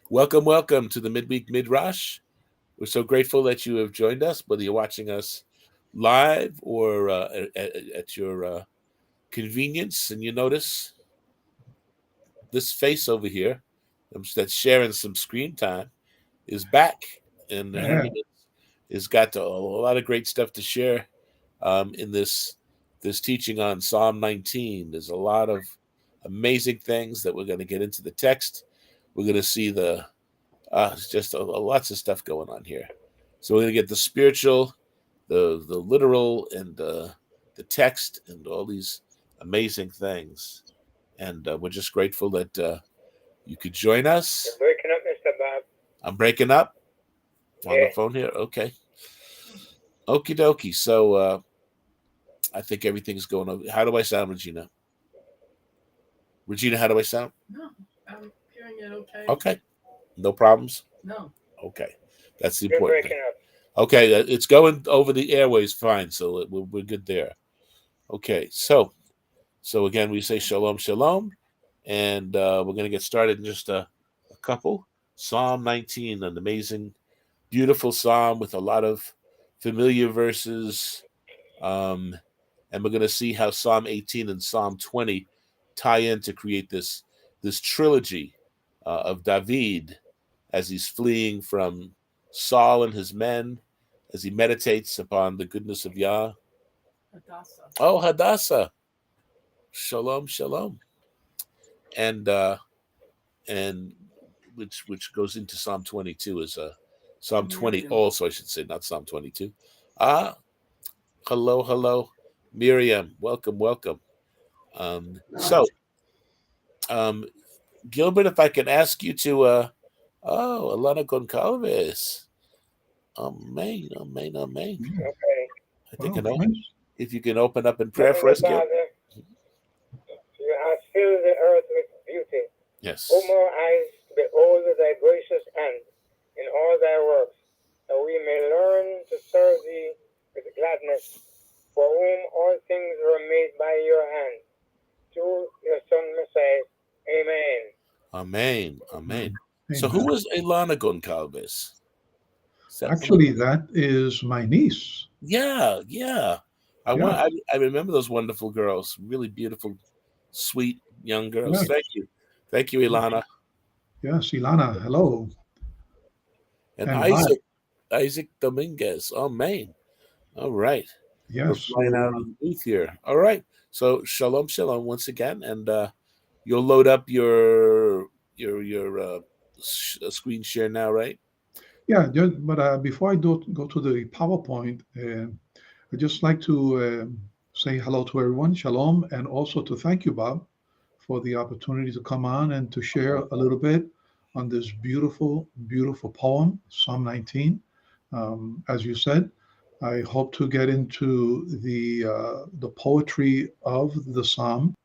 Welcome, welcome to the Midweek MIDrash. We're so grateful that you have joined us, whether you're watching us live or at your convenience. And you notice this face over here that's sharing some screen time is back, and Yeah. he has got a lot of great stuff to share in this teaching on Psalm 19. There's a lot of amazing things that we're going to get into the text. We're going to see it's just lots of stuff going on here. So we're going to get the spiritual, the literal, and the text, and all these amazing things. And we're just grateful that you could join us. You're breaking up, Mr. Bob. I'm breaking up on Yeah. the phone here. Okay. Okie dokie. So I think everything's going over. How do I sound, Regina? Regina, how do I sound? No, I'm hearing it okay. Okay. No problems? No. Okay. That's the You're important breaking thing. up. Okay, it's going over the airways fine, so we're good there. Okay, so again, we say shalom, shalom, and we're going to get started in just a couple. Psalm 19, an amazing, beautiful psalm with a lot of familiar verses, and we're going to see how Psalm 18 and Psalm 20 tie in to create this trilogy of David as he's fleeing from Saul and his men, as he meditates upon the goodness of Yah. Hadassah. Oh, Hadassah. Shalom, shalom. And which goes into Psalm 22 as Psalm 20 also, I should say, not Psalm 22. Hello, Miriam. Welcome. Gilbert, if I can ask you to Alana Goncalves. Amen. Okay. I think Well, if you can open up in prayer for us, Gil. You have filled the earth with beauty. Yes. O more eyes, behold thy gracious hand in all thy works, that we may learn to serve thee with gladness, for whom all things were made by your hand. Through your Son Messiah. Amen. Amen. So who was Ilana Goncalves? Actually, that is my niece. Yeah. I remember those wonderful girls. Really beautiful, sweet young girls. Yes. Thank you, Ilana. Yes, Ilana. Hello. And hi. Isaac Dominguez. Oh man. All right. Yes. We're flying out of the booth here. All right. So shalom once again, and you'll load up your screen share now, right? Yeah, but before I go to the PowerPoint, I'd just like to say hello to everyone, shalom, and also to thank you, Bob, for the opportunity to come on and to share a little bit on this beautiful, beautiful poem, Psalm 19. As you said, I hope to get into the poetry of the psalm,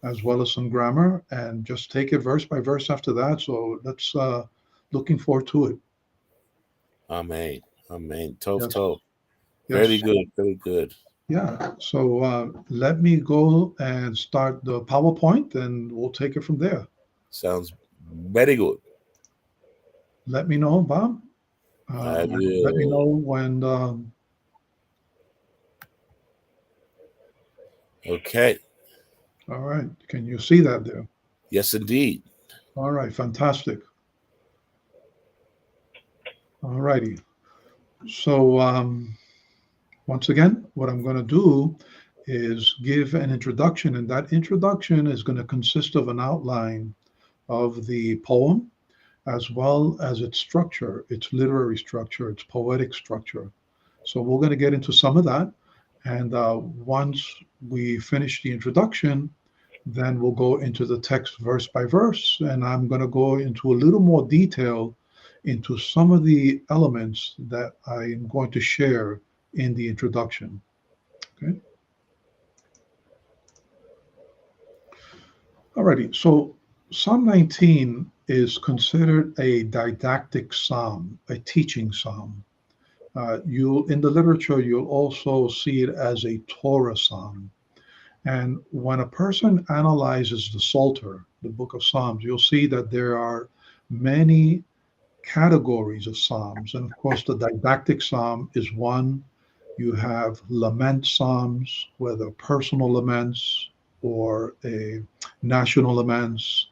as well as some grammar, and just take it verse by verse after that. So let's looking forward to it. Amen. Tov Yes. tov. Yes. Very good. Yeah. So let me go and start the PowerPoint, and we'll take it from there. Sounds very good. Let me know, Bob. I will. Let me know when. Okay. All right. Can you see that there? Yes, indeed. All right. Fantastic. All righty. So once again, what I'm going to do is give an introduction, and that introduction is going to consist of an outline of the poem, as well as its structure, its literary structure, its poetic structure. So we're going to get into some of that. And once we finish the introduction, then we'll go into the text verse by verse. And I'm going to go into a little more detail into some of the elements that I am going to share in the introduction. Okay. Alrighty. So Psalm 19 is considered a didactic psalm, a teaching psalm. You in the literature, you'll also see it as a Torah psalm. And when a person analyzes the Psalter, the book of Psalms, you'll see that there are many categories of psalms. And of course, the didactic psalm is one. You have lament psalms, whether personal laments or national laments.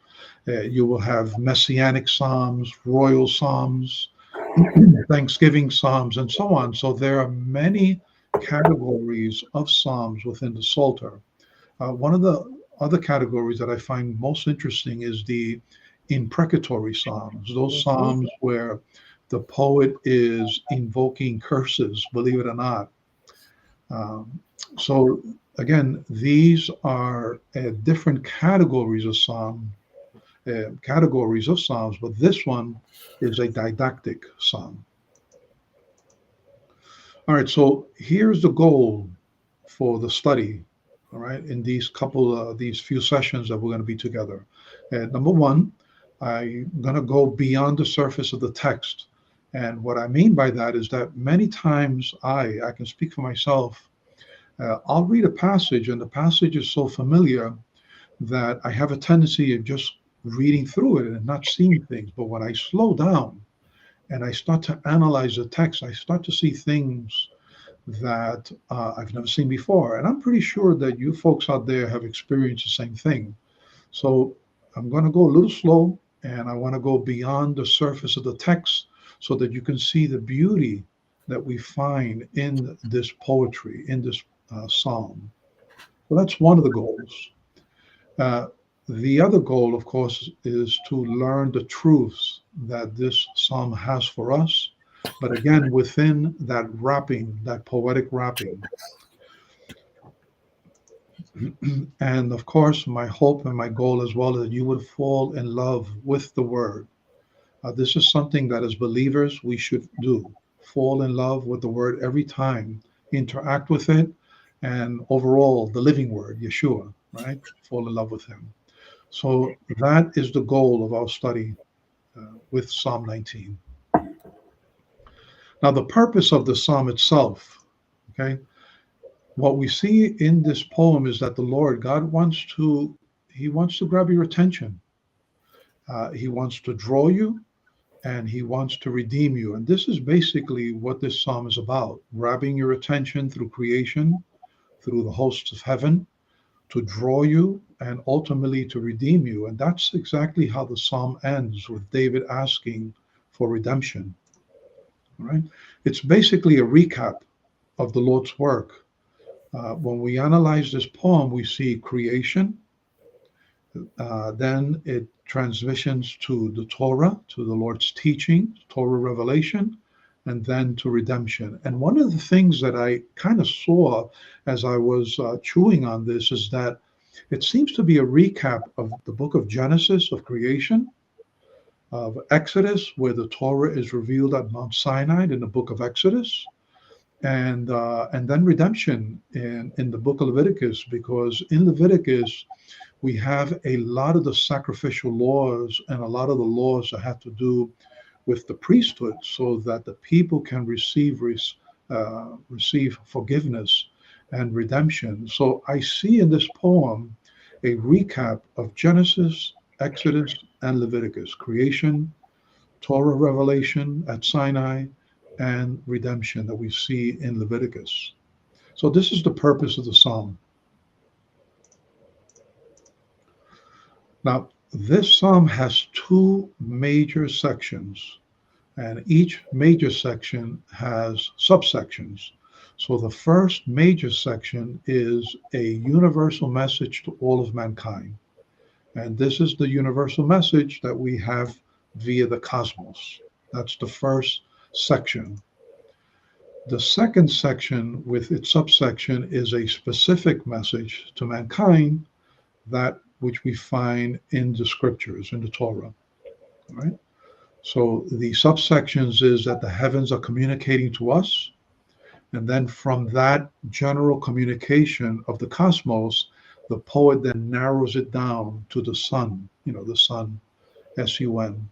You will have messianic psalms, royal psalms, thanksgiving psalms, and so on. So there are many categories of psalms within the Psalter. One of the other categories that I find most interesting is the imprecatory psalms, those psalms where the poet is invoking curses, believe it or not. Um, so again, these are different categories of psalms, but this one is a didactic psalm. All right, so here's the goal for the study. All right, in these few sessions that we're going to be together. Number one, I'm going to go beyond the surface of the text, and what I mean by that is that many times I can speak for myself. I'll read a passage, and the passage is so familiar that I have a tendency of just reading through it and not seeing things. But when I slow down and I start to analyze the text, I start to see things that I've never seen before. And I'm pretty sure that you folks out there have experienced the same thing. So I'm going to go a little slow, and I want to go beyond the surface of the text so that you can see the beauty that we find in this poetry, in this psalm. So that's one of the goals. The other goal, of course, is to learn the truths that this psalm has for us, but again, within that wrapping, that poetic wrapping. And of course, my hope and my goal as well is that you would fall in love with the word. This is something that as believers we should do. Fall in love with the word every time, interact with it, and overall, the living word, Yeshua, right? Fall in love with him. So that is the goal of our study with Psalm 19. Now, the purpose of the psalm itself, okay, what we see in this poem is that the Lord, God wants to grab your attention. He wants to draw you, and he wants to redeem you. And this is basically what this psalm is about, grabbing your attention through creation, through the hosts of heaven, to draw you and ultimately to redeem you. And that's exactly how the psalm ends, with David asking for redemption. All right? It's basically a recap of the Lord's work. When we analyze this poem, we see creation, then it transitions to the Torah, to the Lord's teaching, Torah revelation, and then to redemption. And one of the things that I kind of saw as I was chewing on this is that it seems to be a recap of the book of Genesis, of creation, of Exodus, where the Torah is revealed at Mount Sinai in the book of Exodus, and then redemption in the book of Leviticus, because in Leviticus we have a lot of the sacrificial laws and a lot of the laws that have to do with the priesthood, so that the people can receive forgiveness and redemption. So I see in this poem a recap of Genesis, Exodus, and Leviticus: creation, Torah revelation at Sinai, and redemption that we see in Leviticus. So this is the purpose of the psalm. Now, this psalm has two major sections, and each major section has subsections. So the first major section is a universal message to all of mankind. And this is the universal message that we have via the cosmos. That's the first section. The second section with its subsection is a specific message to mankind, that which we find in the scriptures, in the Torah. All right? So the subsections is that the heavens are communicating to us, and then from that general communication of the cosmos, the poet then narrows it down to the sun, the sun, S-U-N.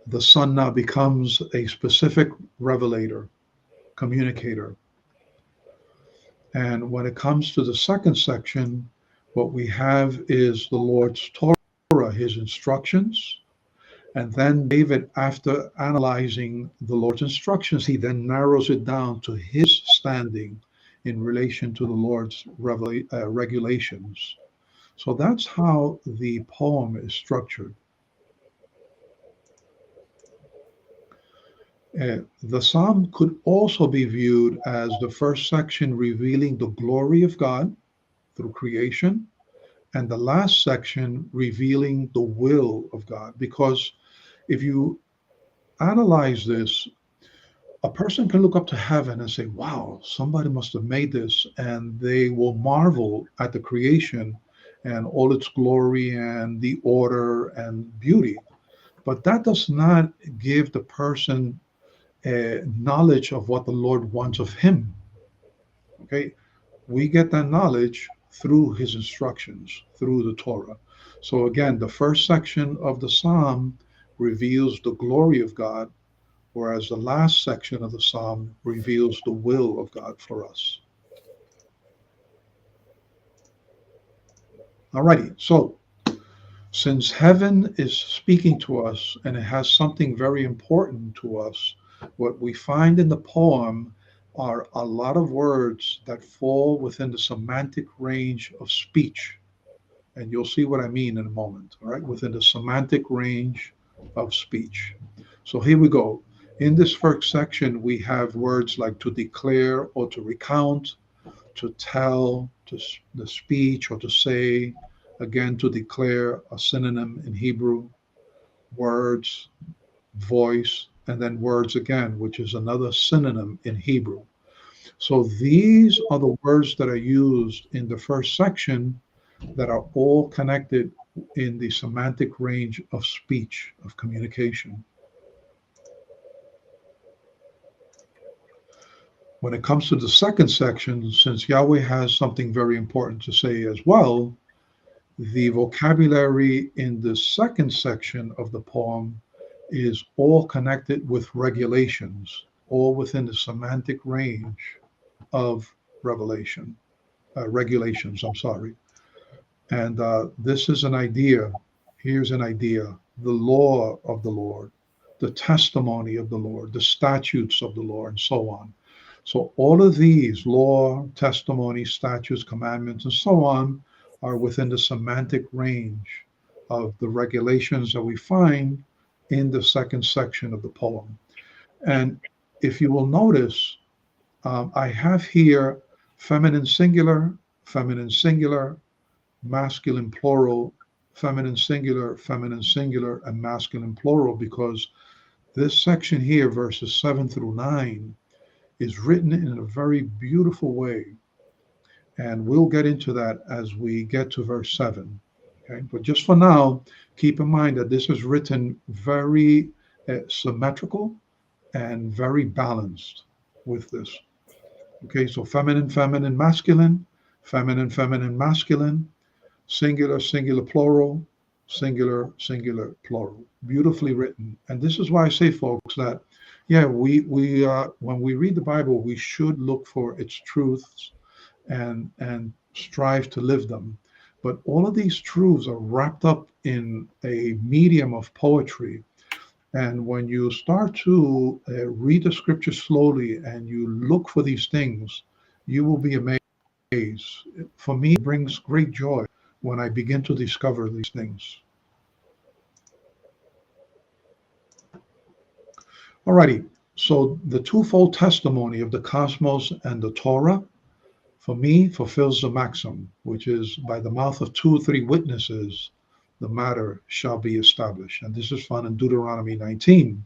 The sun now becomes a specific revelator, communicator. And when it comes to the second section, what we have is the Lord's Torah, his instructions, And then David, after analyzing the Lord's instructions, he then narrows it down to his standing in relation to the Lord's regulations. So that's how the poem is structured. The psalm could also be viewed as the first section revealing the glory of God through creation, and the last section revealing the will of God. Because if you analyze this, a person can look up to heaven and say, wow, somebody must have made this, and they will marvel at the creation and all its glory and the order and beauty. But that does not give the person knowledge of what the Lord wants of him. Okay, we get that knowledge through his instructions, through the Torah. So again, the first section of the psalm reveals the glory of God, whereas the last section of the psalm reveals the will of God for us. Alrighty, so since heaven is speaking to us and it has something very important to us, what we find in the poem are a lot of words that fall within the semantic range of speech. And you'll see what I mean in a moment, all right? Within the semantic range of speech. So here we go. In this first section, we have words like to declare or to recount, to tell, to the speech or to say, again, to declare, a synonym in Hebrew, words, voice, and then words again, which is another synonym in Hebrew. So these are the words that are used in the first section that are all connected in the semantic range of speech, of communication. When it comes to the second section, since Yahweh has something very important to say as well, the vocabulary in the second section of the poem is all connected with regulations, all within the semantic range of regulations, I'm sorry. And this is an idea. Here's an idea. The law of the Lord, the testimony of the Lord, the statutes of the Lord, and so on. So all of these, law, testimony, statutes, commandments, and so on, are within the semantic range of the regulations that we find in the second section of the poem. And if you will notice, I have here feminine singular, masculine plural, feminine singular, and masculine plural, because this section here, verses 7 through 9, is written in a very beautiful way. And we'll get into that as we get to verse 7. Okay? But just for now, keep in mind that this is written very symmetrical and very balanced with this. Okay, so feminine, masculine, masculine, singular, plural, singular, plural. Beautifully written. And this is why I say, folks, that we when we read the Bible, we should look for its truths and strive to live them. But all of these truths are wrapped up in a medium of poetry. And when you start to read the scripture slowly and you look for these things, you will be amazed. For me, it brings great joy when I begin to discover these things. Alrighty, so the twofold testimony of the cosmos and the Torah, for me, fulfills the maxim, which is by the mouth of 2 or 3 witnesses, the matter shall be established. And this is found in Deuteronomy 19.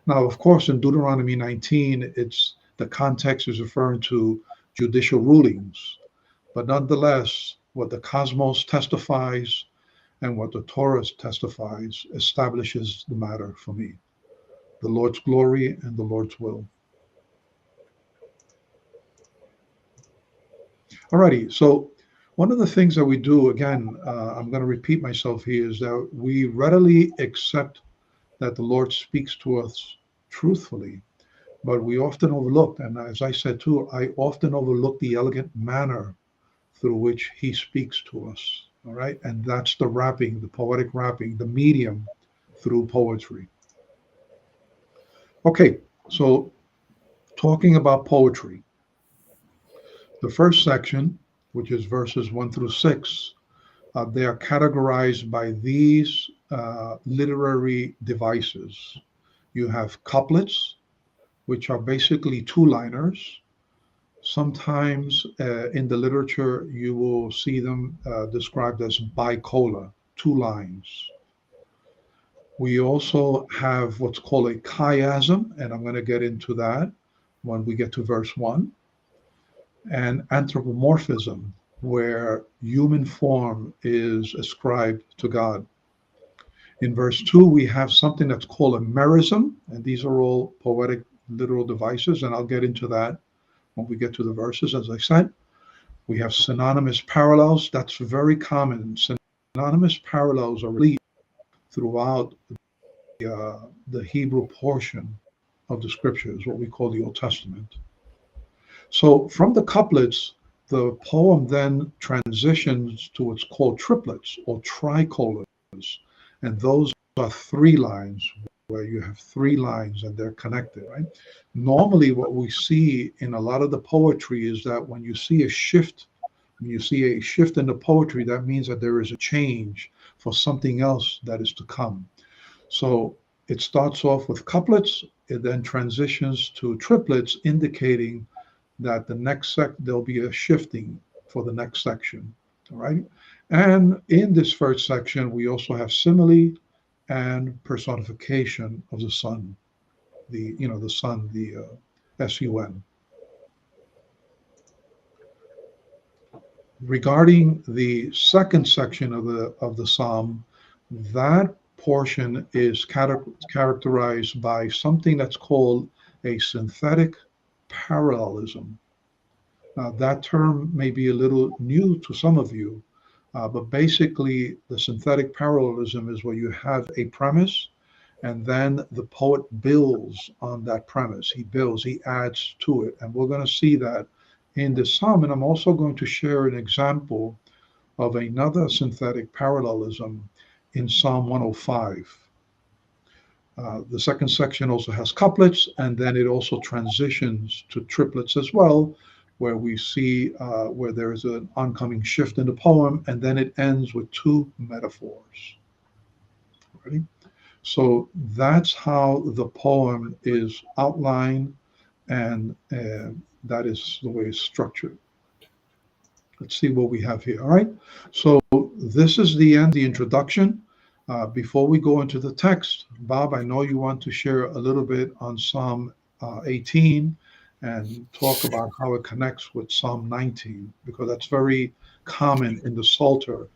Now, of course, in Deuteronomy 19, the context is referring to judicial rulings. But nonetheless, what the cosmos testifies and what the Torah testifies establishes the matter for me. The Lord's glory and the Lord's will. Alrighty, so one of the things that we do, again, I'm going to repeat myself here, is that we readily accept that the Lord speaks to us truthfully, but we often overlook, and as I said too, I often overlook the elegant manner through which he speaks to us, all right? And that's the wrapping, the poetic wrapping, the medium through poetry. Okay, so talking about poetry, the first section, which is verses 1 through 6, they are categorized by these literary devices. You have couplets, which are basically two-liners. Sometimes in the literature, you will see them described as bicola, two lines. We also have what's called a chiasm, and I'm going to get into that when we get to verse 1, and anthropomorphism, where human form is ascribed to God. In verse 2, we have something that's called a merism, and these are all poetic literal devices, and I'll get into that when we get to the verses, as I said. We have synonymous parallels. That's very common. Synonymous parallels are repeated throughout the Hebrew portion of the scriptures, what we call the Old Testament. So from the couplets, the poem then transitions to what's called triplets or tricolas. And those are three lines, where you have three lines and they're connected, right? Normally, what we see in a lot of the poetry is that when you see a shift, in the poetry, that means that there is a change for something else that is to come. So it starts off with couplets, it then transitions to triplets, indicating that there'll be a shifting for the next section. All right. And in this first section, we also have simile and personification of the sun, the sun, the sun. Regarding the second section of the psalm, that portion is characterized by something that's called a synthetic parallelism. That term may be a little new to some of you, but basically the synthetic parallelism is where you have a premise and then the poet builds on that premise. He adds to it. And we're going to see that in this psalm. And I'm also going to share an example of another synthetic parallelism in Psalm 105. The second section also has couplets, and then it also transitions to triplets as well, where we see where there is an oncoming shift in the poem, and then it ends with two metaphors. Ready? So that's how the poem is outlined, and that is the way it's structured. Let's see what we have here. All right. So this is the end, the introduction. Before we go into the text, Bob, I know you want to share a little bit on Psalm 18 and talk about how it connects with Psalm 19, because that's very common in the Psalter.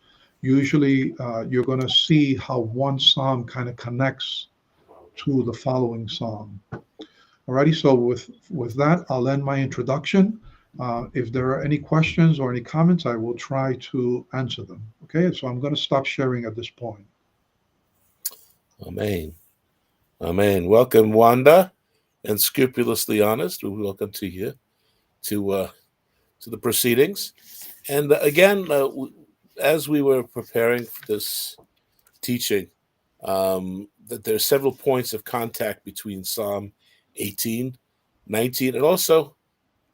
Usually you're going to see how one psalm kind of connects to the following psalm. Alrighty, so with that, I'll end my introduction. If there are any questions or any comments, I will try to answer them. Okay, so I'm going to stop sharing at this point. Amen. Amen. Welcome, Wanda, and Scrupulously Honest. We welcome to you to the proceedings. And again, as we were preparing for this teaching, that there's several points of contact between Psalm 18, 19, and also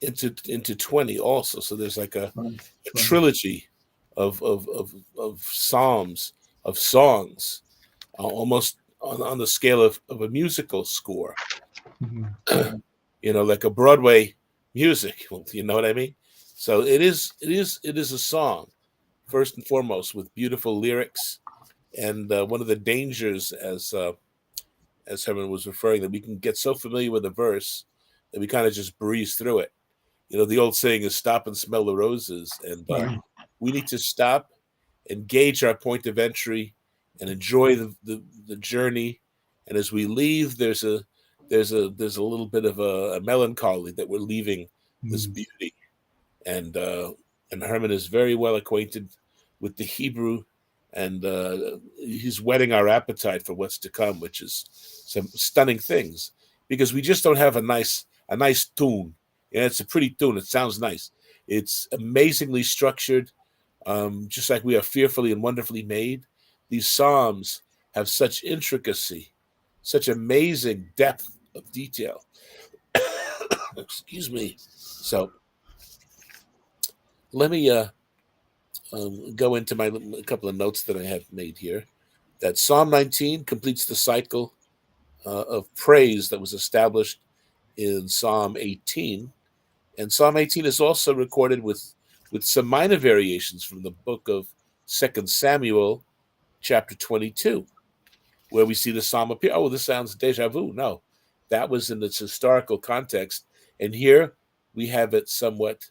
into 20 also. So there's like a trilogy of psalms, of songs, almost on the scale of a musical score. Mm-hmm. Like a Broadway music. You know what I mean? So it is a song, first and foremost, with beautiful lyrics. And one of the dangers, as Herman was referring, that we can get so familiar with a verse that we kind of just breeze through it. The old saying is "Stop and smell the roses," and we need to stop and gauge our point of entry and enjoy the journey. And as we leave, there's a little bit of a melancholy that we're leaving this beauty. And Herman is very well acquainted with the Hebrew, and he's whetting our appetite for what's to come, which is some stunning things, because we just don't have a nice tune. It's a pretty tune. It sounds nice. It's amazingly structured, just like we are fearfully and wonderfully made. These psalms have such intricacy, such amazing depth of detail. Excuse me. So let me go into a couple of notes that I have made here. That Psalm 19 completes the cycle of praise that was established in Psalm 18. And Psalm 18 is also recorded with some minor variations from the book of 2 Samuel, chapter 22, where we see the psalm appear. Oh, this sounds deja vu. No, that was in its historical context. And here we have it somewhat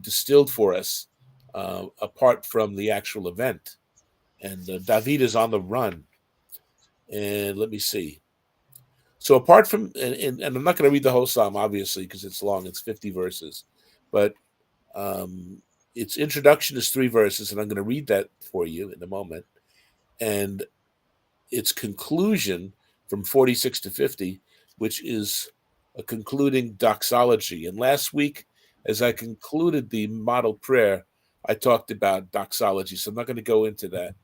distilled for us apart from the actual event. And David is on the run. And let me see. So apart from, and I'm not going to read the whole psalm, obviously, because it's long. It's 50 verses. But its introduction is 3 verses, and I'm going to read that for you in a moment. And its conclusion from 46 to 50, which is a concluding doxology. And last week, as I concluded the model prayer, I talked about doxology, so I'm not going to go into that.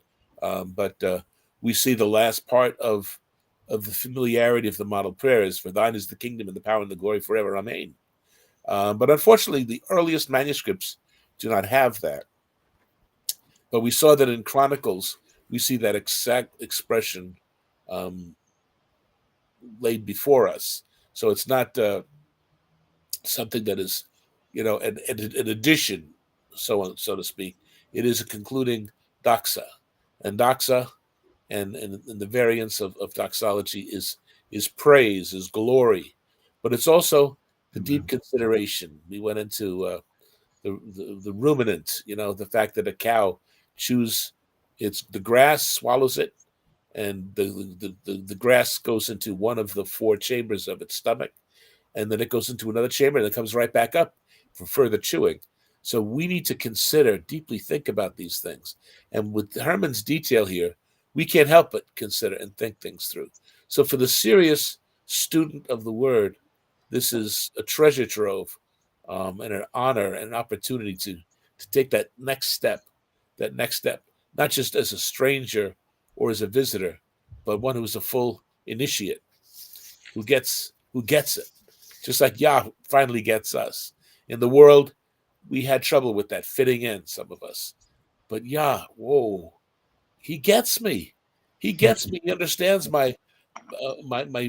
But we see the last part of the familiarity of the model prayer is, for thine is the kingdom and the power and the glory forever, amen. But unfortunately, the earliest manuscripts do not have that. But we saw that in Chronicles, we see that exact expression laid before us. So it's not something that is, an addition, so to speak. It is a concluding doxa. And doxa and the variance of doxology is praise, is glory. But it's also the deep consideration. We went into the ruminant, the fact that a cow chews the grass, swallows it, and the grass goes into one of the 4 chambers of its stomach, and then it goes into another chamber, and it comes right back up for further chewing. So we need to consider, deeply think about these things. And with Herman's detail here, we can't help but consider and think things through. So for the serious student of the word, this is a treasure trove and an honor and an opportunity to take that next step, not just as a stranger or as a visitor, but one who's a full initiate, who gets it, just like Yah finally gets us. In the world, we had trouble with that fitting in, some of us, but Yah, whoa, he gets me. He gets me. He understands my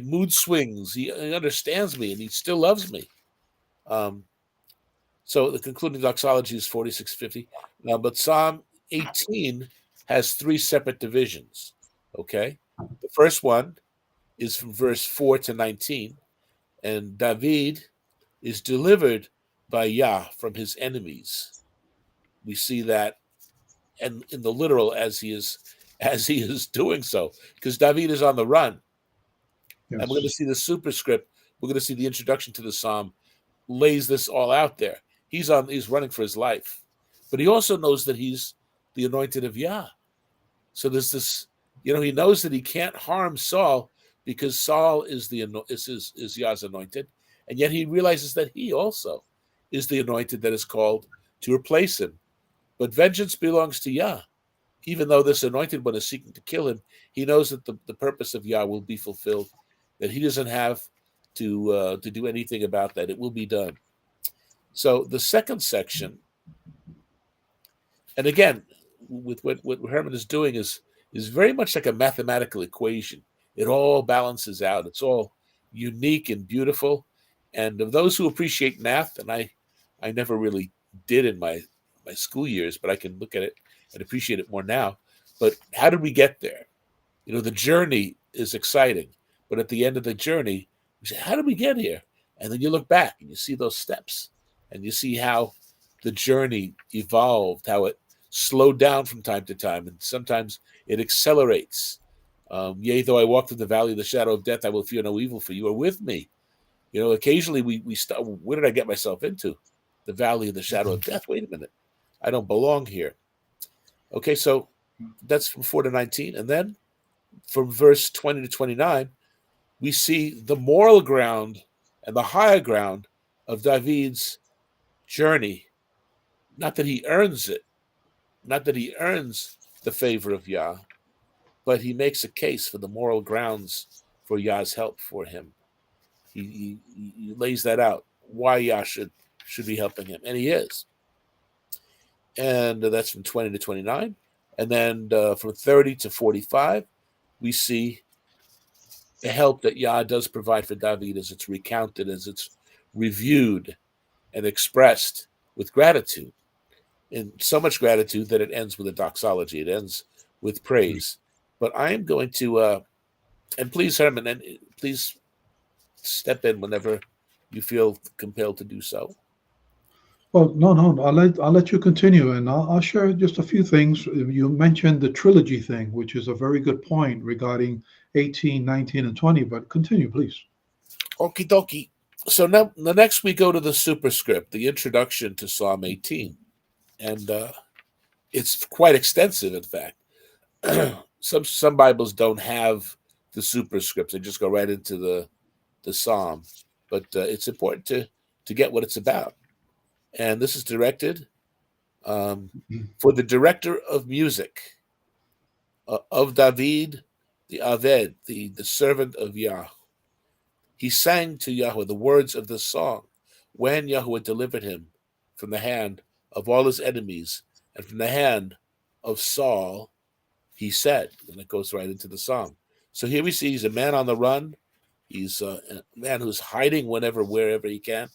mood swings. He understands me, and he still loves me. So the concluding doxology is 4650. Now, but Psalm 18 has 3 separate divisions. Okay, the first one is from verse 4 to 19, and David is delivered by Yah from his enemies. We see that, and in the literal as he is doing so, because David is on the run. Yes. And we're going to see the superscript. We're going to see the introduction to the psalm lays this all out there. He's running for his life, but he also knows that he's the anointed of Yah. So there's this, he knows that he can't harm Saul because Saul is Yah's anointed, and yet he realizes that he also is the anointed that is called to replace him. But vengeance belongs to Yah. Even though this anointed one is seeking to kill him, he knows that the purpose of Yah will be fulfilled, that he doesn't have to do anything about that. It will be done. So the second section, and again, with what Herman is doing is very much like a mathematical equation. It all balances out. It's all unique and beautiful. And of those who appreciate math, and I never really did in my school years, but I can look at it and appreciate it more now. But how did we get there? The journey is exciting, but at the end of the journey, we say, how did we get here? And then you look back and you see those steps, and you see how the journey evolved, how it slowed down from time to time, and sometimes it accelerates. Yea, though I walk through the valley of the shadow of death, I will fear no evil, for you are with me. Occasionally we start, where did I get myself into? The valley of the shadow of death. Wait a minute. I don't belong here. Okay, so that's from 4 to 19. And then from verse 20 to 29, we see the moral ground and the higher ground of David's journey. Not that he earns it, not that he earns the favor of Yah, but he makes a case for the moral grounds for Yah's help for him. He lays that out, why Yah should be helping him, and he is. And that's from 20 to 29. And then from 30 to 45, we see the help that Yah does provide for David as it's recounted, as it's reviewed and expressed with gratitude. And so much gratitude that it ends with a doxology. It ends with praise. But I am going to, and please, Herman, and please step in whenever you feel compelled to do so. Well, no. I'll let you continue, and I'll share just a few things. You mentioned the trilogy thing, which is a very good point regarding 18, 19, and 20. But continue, please. Okie dokie. So now, the next we go to the superscript, the introduction to Psalm 18, and it's quite extensive. In fact, some Bibles don't have the superscripts; they just go right into the psalm. But it's important to get what it's about. And this is directed for the director of music of David, the Aved, the servant of Yah. He sang to Yahweh the words of the song when Yahweh delivered him from the hand of all his enemies and from the hand of Saul, he said. And it goes right into the song. So here we see he's a man on the run. He's a man who's hiding wherever he can.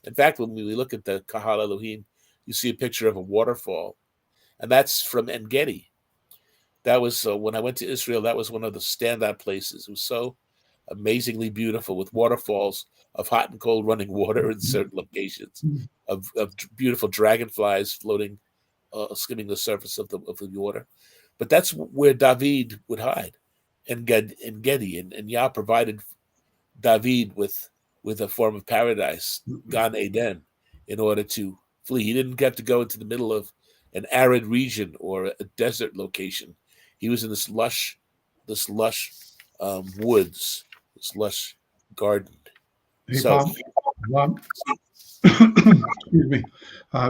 In fact, when we look at the Kahal Elohim, you see a picture of a waterfall, and that's from En Gedi. That was when I went to Israel. That was one of the standout places. It was so amazingly beautiful, with waterfalls of hot and cold running water in certain locations, of beautiful dragonflies floating, skimming the surface of the water. But that's where David would hide, En Gedi, and Yah provided David with a form of paradise, Gan Eden, in order to flee. He didn't get to go into the middle of an arid region or a desert location. He was in this lush woods, this lush garden. Hey, Bob, excuse me.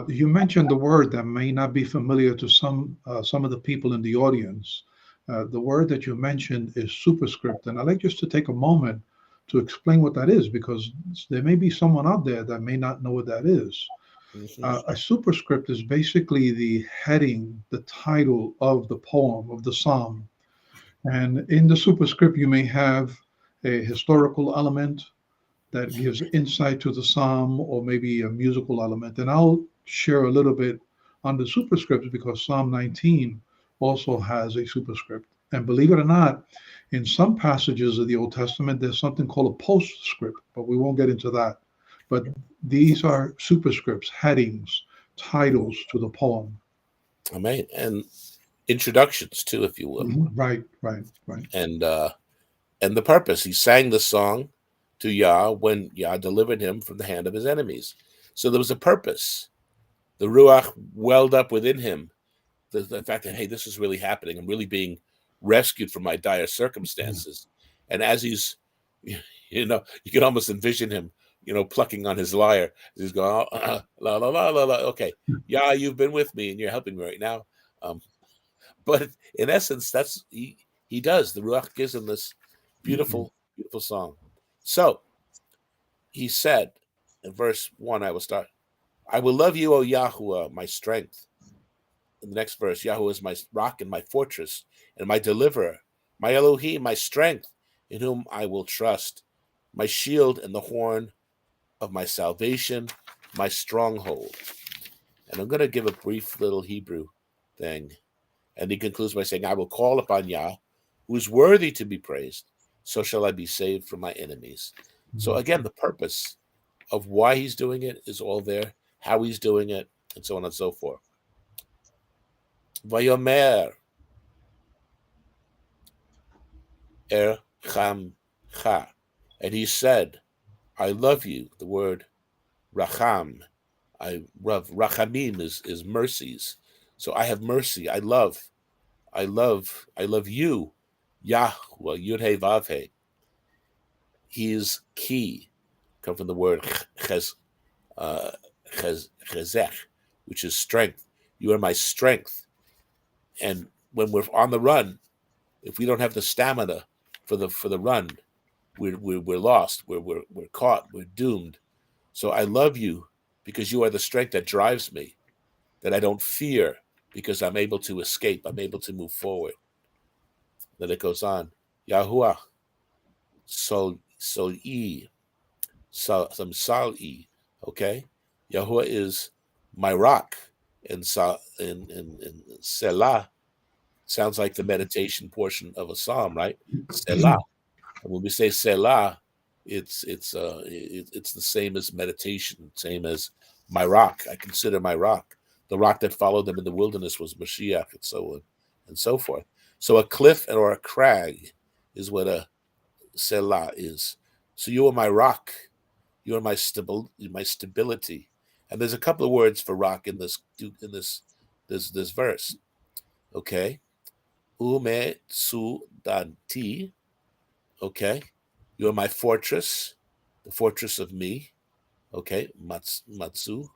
You mentioned the word that may not be familiar to some of the people in the audience. The word that you mentioned is superscript, and I'd like just to take a moment to explain what that is, because there may be someone out there that may not know what that is. A superscript is basically the heading, the title of the poem, of the psalm. And in the superscript, you may have a historical element that gives insight to the psalm, or maybe a musical element. And I'll share a little bit on the superscripts, because Psalm 19 also has a superscript. And believe it or not, in some passages of the Old Testament, there's something called a postscript, but we won't get into that. But these are superscripts, headings, titles to the poem. Amen. And introductions too, if you will. Right. And the purpose. He sang the song to Yah when Yah delivered him from the hand of his enemies. So there was a purpose. The Ruach welled up within him. The fact that, hey, this is really happening. I'm really being rescued from my dire circumstances. And as he's, you can almost envision him, plucking on his lyre. He's going, la, la, la, la, la. Okay, Yah, you've been with me and you're helping me right now. But in essence, that's he does. The Ruach gives him this beautiful, beautiful song. So he said in verse 1, I will start, I will love you, O Yahuwah, my strength. In the next verse, Yahuwah is my rock and my fortress and my deliverer, my Elohim, my strength, in whom I will trust, my shield and the horn of my salvation, my stronghold. And I'm going to give a brief little Hebrew thing. And he concludes by saying, I will call upon Yah, who is worthy to be praised, so shall I be saved from my enemies. So again, the purpose of why he's doing it is all there, how he's doing it, and so on and so forth. Vayomer Chamcha, and he said, I love you. The word Racham, Rachamim is mercies. So I have mercy. I love you, Yahweh, Yud-He Vav-He. He is key. Come from the word chezech, which is strength. You are my strength. And when we're on the run, If we don't have the stamina for the run, we're lost. We're caught. We're doomed. So I love you because you are the strength that drives me, that I don't fear because I'm able to escape. I'm able to move forward. Then it goes on. Yahuwah, some sal-e. Okay? Yahuwah is my rock. And Selah sounds like the meditation portion of a psalm, right? Selah. And when we say Selah, it's the same as meditation, same as my rock. I consider my rock. The rock that followed them in the wilderness was Mashiach, and so on and so forth. So a cliff or a crag is what a Selah is. So you are my rock. You are my stability. And there's a couple of words for rock in this verse. Okay. Ume Sudanti. Okay. You are my fortress, the fortress of me. Okay. Matsud.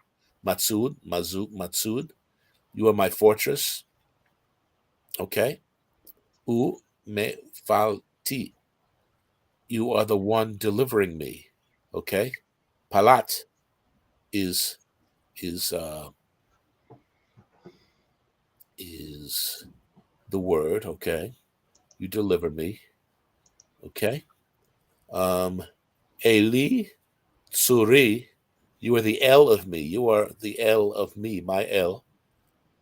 You are my fortress. Okay. Ume Falti. You are the one delivering me. Okay. Palat is the word. Okay. You deliver me. Okay. Eli Tsuri, you are the L of me. You are the L of me, my L.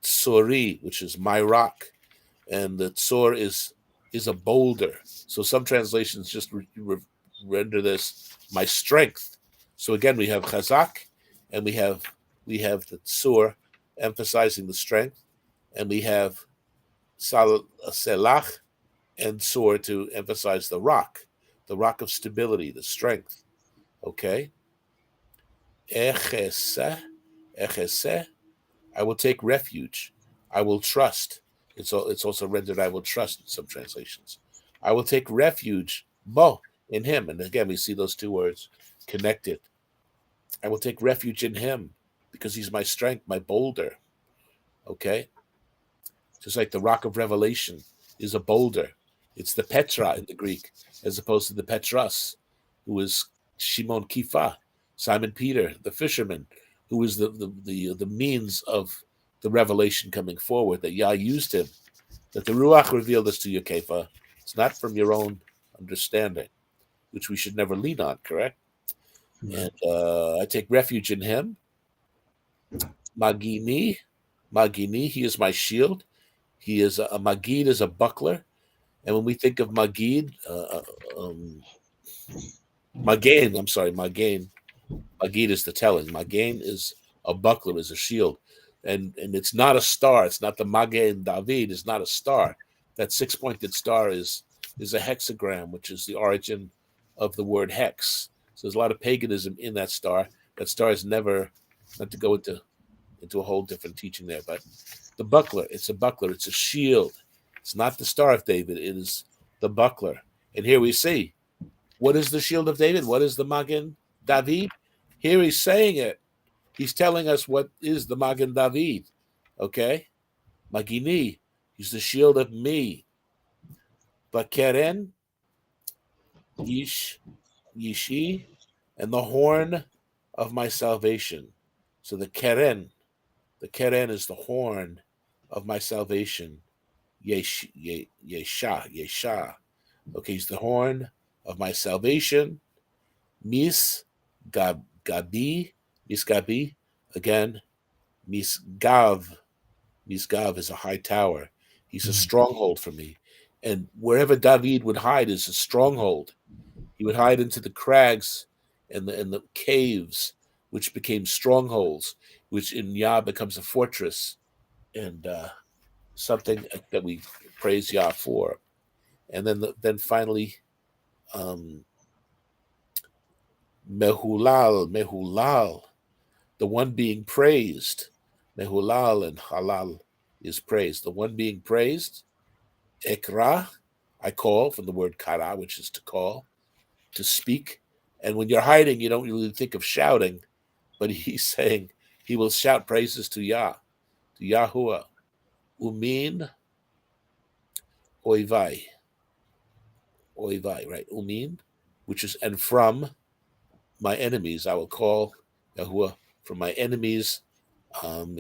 Tsuri, which is my rock. And the Tsur is a boulder. So some translations just render this my strength. So again, we have Chazak, and we have the Tsur emphasizing the strength, and we have Selach and Tsur to emphasize the rock of stability, the strength. Okay. Echeseh, I will take refuge. I will trust. It's also rendered I will trust in some translations. I will take refuge, in him. And again, we see those two words connected. I will take refuge in him because he's my strength, my boulder. Okay? Just like the rock of revelation is a boulder. It's the Petra in the Greek, as opposed to the Petros, who is Shimon Kifa, Simon Peter, the fisherman, who is the means of the revelation coming forward, that Yah used him, that the Ruach revealed this to you, Kefa. It's not from your own understanding, which we should never lean on, correct? And I take refuge in him. Magini, he is my shield. He is a Magid is a buckler. And when we think of Magid, Magain is the telling. Magain is a buckler, is a shield. And it's not a star. It's not the Magain David. It's not a star. That six-pointed star is a hexagram, which is the origin of the word hex. So there's a lot of paganism in that star. That star is never, not to go into a whole different teaching there, but the buckler, it's a shield. It's not the Star of David, it is the buckler. And here we see, what is the shield of David? What is the Magen David? Here he's saying it. He's telling us what is the Magen David. Okay? Magini, he's the shield of me. Bakeren, Yishi, and the horn of my salvation. So the Keren is the horn of my salvation. Yesha. Okay, he's the horn of my salvation. Misgabi. Again, Misgav is a high tower. He's a stronghold for me. And wherever David would hide is a stronghold. He would hide into the crags and the caves, which became strongholds, which in Yah becomes a fortress. And something that we praise Yah for. And then finally, Mehulal, the one being praised. Mehulal and Halal is praised. The one being praised, Ekra, I call, from the word kara, which is to call, to speak. And when you're hiding, you don't really think of shouting, but he's saying he will shout praises to Yah, to Yahuwah. Umin Oivai. oivai, right? Umin, which is, and from my enemies, I will call Yahuwah from my enemies. Um,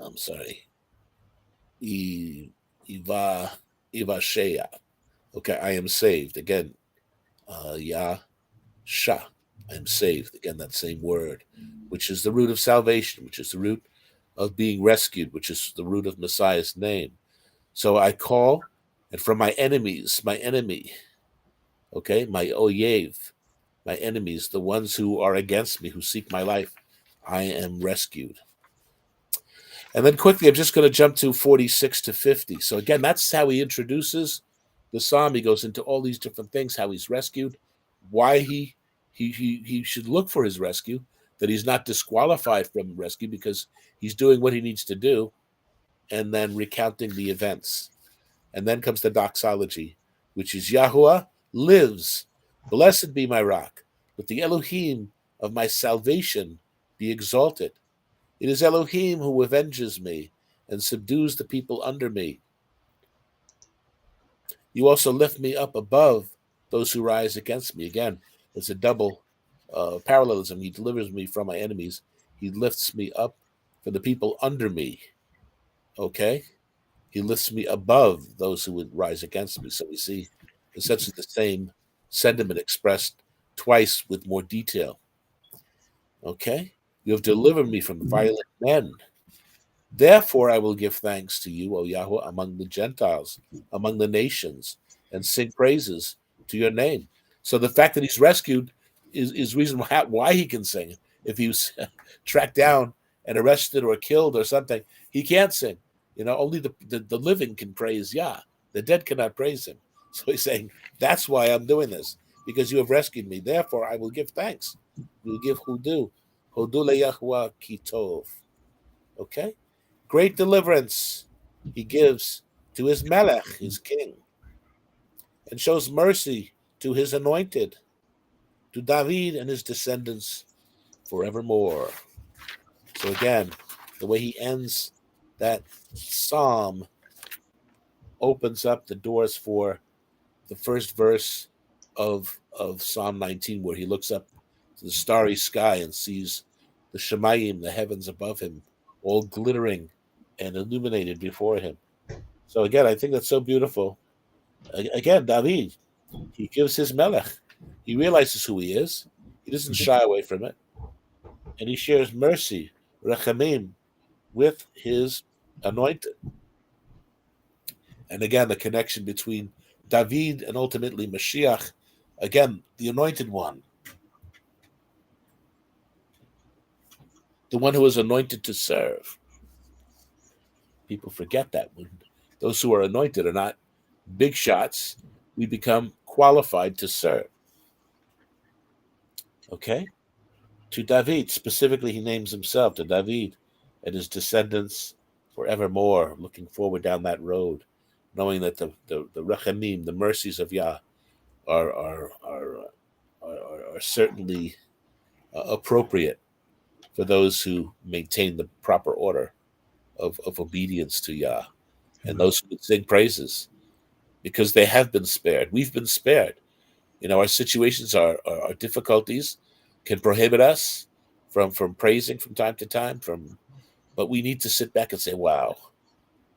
I'm sorry, Iva Ivashea. Okay, I am saved. Again, Yah Shah. I am saved. Again, that same word, which is the root of salvation, which is the root of being rescued, which is the root of Messiah's name. So I call, and from my enemies, my enemy, okay, my oyev, my enemies, the ones who are against me, who seek my life, I am rescued. And then quickly, I'm just going to jump to 46 to 50. So again, that's how he introduces the psalm. He goes into all these different things, how he's rescued, why he should look for his rescue, that he's not disqualified from rescue because he's doing what he needs to do, and then recounting the events. And then comes the doxology, which is Yahuwah lives. Blessed be my rock. Let the Elohim of my salvation be exalted. It is Elohim who avenges me and subdues the people under me. You also lift me up above those who rise against me. Again, it's a double parallelism. He delivers me from my enemies. He lifts me up for the people under me. Okay? He lifts me above those who would rise against me. So we see essentially the same sentiment expressed twice with more detail. Okay? You have delivered me from violent men. Therefore I will give thanks to you, O Yahweh, among the Gentiles, among the nations, and sing praises to your name. So the fact that he's rescued is reason why he can sing. If he was tracked down and arrested or killed or something, he can't sing. Only the living can praise Yah. The dead cannot praise him. So he's saying, that's why I'm doing this, because you have rescued me. Therefore, I will give thanks. We will give Hudu. Hudu leYahuwah kitov. Okay? Great deliverance he gives to his Melech, his king, and shows mercy to his anointed, to David and his descendants forevermore. So again, the way he ends that psalm opens up the doors for the first verse of Psalm 19, where he looks up to the starry sky and sees the Shemayim, the heavens above him, all glittering and illuminated before him. So again, I think that's so beautiful. Again, David, he gives his Melech. He realizes who he is. He doesn't shy away from it. And he shares mercy, rechamim, with his anointed. And again, the connection between David and ultimately Mashiach, again, the anointed one, the one who is anointed to serve. People forget that when those who are anointed are not big shots, we become qualified to serve. Okay? To David, specifically, he names himself, to David and his descendants forevermore, looking forward down that road, knowing that the rechamim, the mercies of Yah, are certainly appropriate for those who maintain the proper order of obedience to Yah, and those who sing praises, because they have been spared. We've been spared. Our situations, our difficulties can prohibit us from praising from time to time. But we need to sit back and say, wow,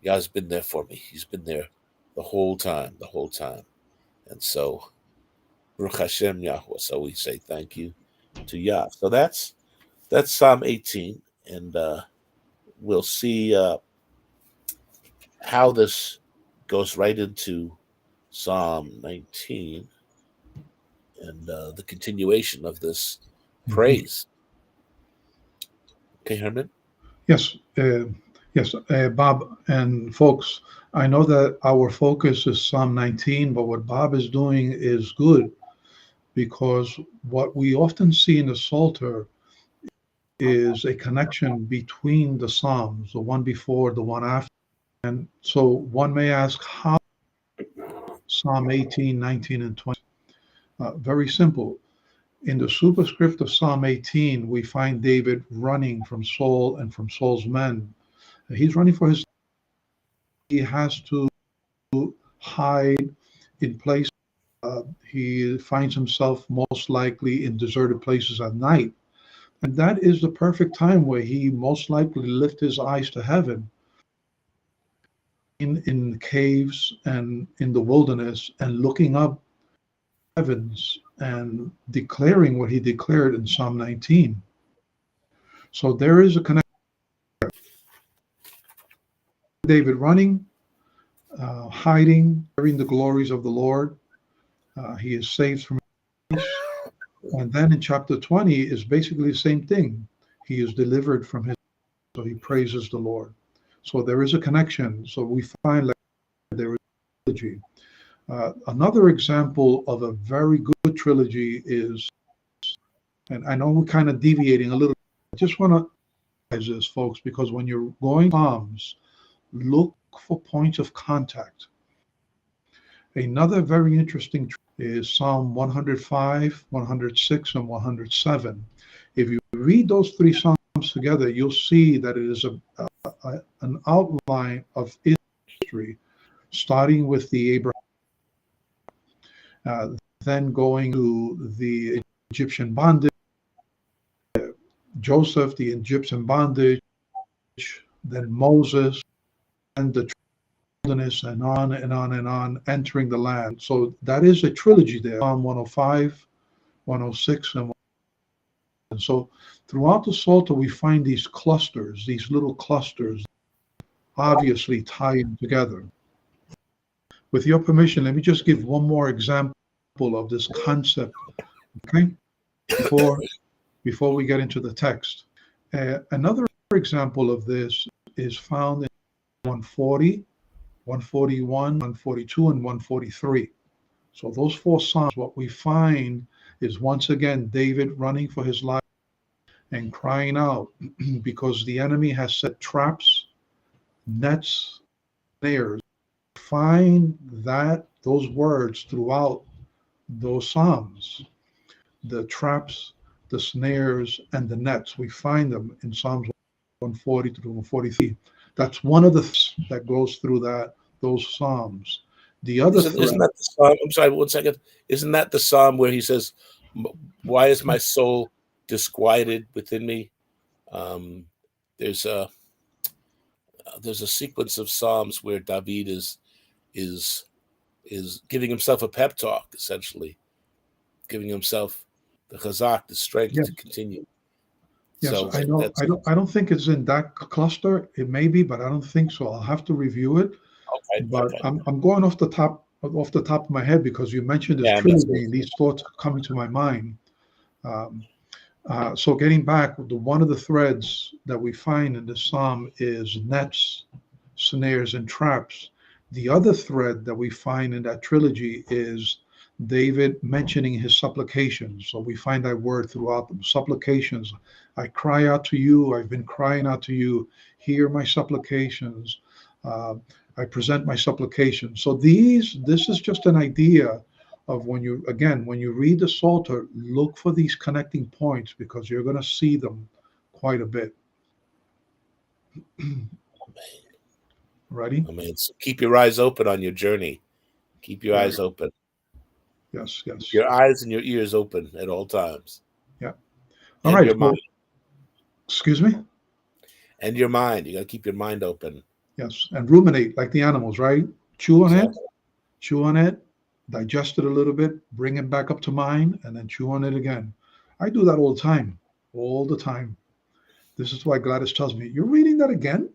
Yah's been there for me. He's been there the whole time. And so, Baruch Hashem Yahweh. So we say thank you to Yah. So that's Psalm 18. And we'll see how this goes right into Psalm 19 and the continuation of this praise. Okay, Herman? Yes, Bob and folks, I know that our focus is Psalm 19, but what Bob is doing is good, because what we often see in the Psalter is a connection between the Psalms, the one before, the one after. And so one may ask, how Psalm 18, 19, and 20? Very simple. In the superscript of Psalm 18, we find David running from Saul and from Saul's men. He's running for his. He has to hide in places. He finds himself most likely in deserted places at night. And that is the perfect time where he most likely lift his eyes to heaven in caves and in the wilderness and looking up heavens and declaring what he declared in Psalm 19. So there is a connection. David running, hiding, hearing the glories of the Lord. He is saved from his enemies. And then in chapter 20 is basically the same thing. He is delivered from his, so he praises the Lord. So there is a connection. So we find that there is a trilogy. Another example of a very good trilogy is, and I know we're kind of deviating a little, I just want to emphasize this, folks, because when you're going Psalms, look for points of contact. Another very interesting is Psalm 105, 106, and 107. If you read those three Psalms together, you'll see that it is an outline of history, starting with the Abraham, then going to the Egyptian bondage, Joseph, the Egyptian bondage, then Moses, and the wilderness, and on and on and on, entering the land. So that is a trilogy there, Psalm 105, 106, and so throughout the Psalter, we find these clusters, these little clusters, obviously tying together. With your permission, let me just give one more example of this concept, okay? Before we get into the text. Another example of this is found in 140, 141, 142, and 143. So those four Psalms, what we find is once again David running for his life and crying out because the enemy has set traps, nets, snares. Find those words throughout those Psalms. The traps, the snares, and the nets. We find them in Psalms 140 to 143. That's one of the that goes through those Psalms. The other isn't that the Psalm? I'm sorry, 1 second. Isn't that the Psalm where he says, "Why is my soul disquieted within me?" There's a sequence of Psalms where David is giving himself a pep talk, essentially, giving himself the chazak, the strength to continue. Yes, so I know. I don't think it's in that cluster. It may be, but I don't think so. I'll have to review it. Okay, but I'm going off the top of my head because you mentioned this trilogy and these thoughts are coming to my mind. So getting back, one of the threads that we find in the Psalm is nets, snares, and traps. The other thread that we find in that trilogy is David mentioning his supplications. So we find that word throughout them. Supplications. I cry out to you. I've been crying out to you. Hear my supplications. I present my supplications. So this is just an idea of when you read the Psalter, look for these connecting points because you're going to see them quite a bit. Ready? So keep your eyes open on your journey. Keep your eyes open. Yes. Keep your eyes and your ears open at all times. Yeah. All right. Your mind. Excuse me? And your mind. You got to keep your mind open. Yes. And ruminate like the animals, right? Chew on it, digest it a little bit, bring it back up to mind, and then chew on it again. I do that all the time. This is why Gladys tells me, "You're reading that again?"